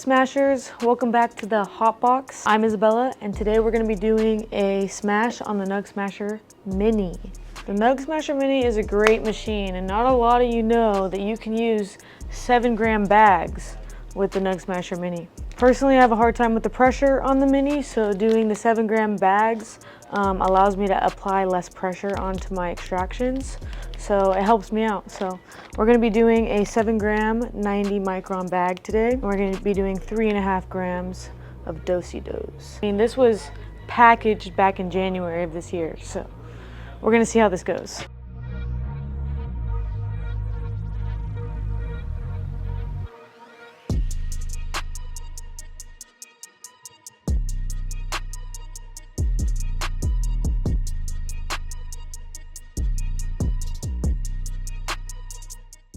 Smashers? Welcome back to the Hot Box. I'm Isabella, and today we're going to be doing a smash on the NugSmasher Mini. The NugSmasher Mini is a great machine, and not a lot of you know that you can use 7-gram bags with the NugSmasher Mini. Personally, I have a hard time with the pressure on the Mini, so doing the 7-gram bags allows me to apply less pressure onto my extractions, so it helps me out. So we're going to be doing a 7-gram 90 micron bag today. We're going to be doing 3.5 grams of dose. I mean, this was packaged back in January of this year, so we're going to see how this goes.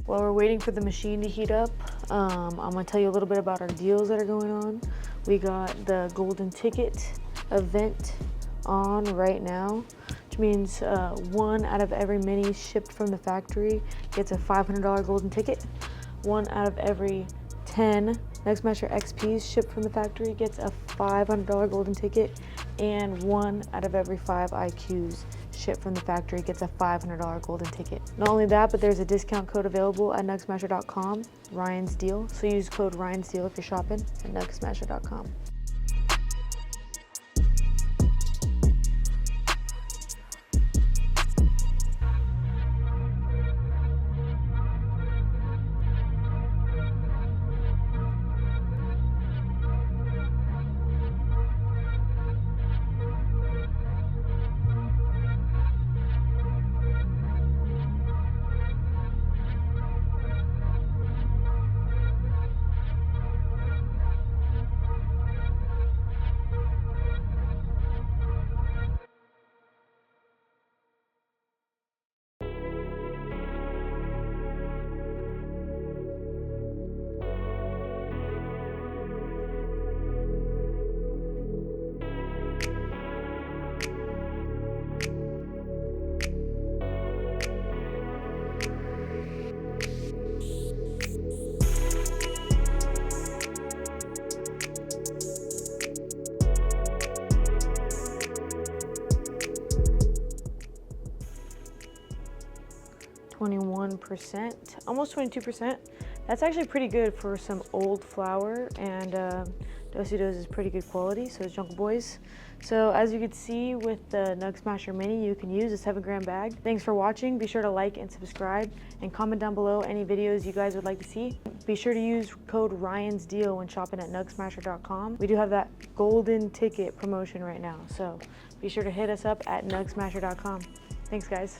While we're waiting for the machine to heat up, I'm going to tell you a little bit about our deals that are going on. We got the golden ticket event on right now, which means 1 out of every Mini shipped from the factory gets a $500 golden ticket. 1 out of every 10 NugSmasher XPs shipped from the factory gets a $500 golden ticket, and 1 out of every 5 IQs shipped from the factory gets a $500 golden ticket. Not only that, but there's a discount code available at NugSmasher.com, Ryan's Deal. So use code Ryan's Deal if you're shopping at NugSmasher.com. %, almost 22%. That's actually pretty good for some old flour, and Dose is pretty good quality, so is Jungle Boys. So as you can see with the NugSmasher Mini, you can use a 7-gram bag. Thanks for watching. Be sure to like and subscribe, and comment down below any videos you guys would like to see. Be sure to use code Ryan's Deal when shopping at NugSmasher.com. We do have that golden ticket promotion right now, so be sure to hit us up at NugSmasher.com. Thanks, guys.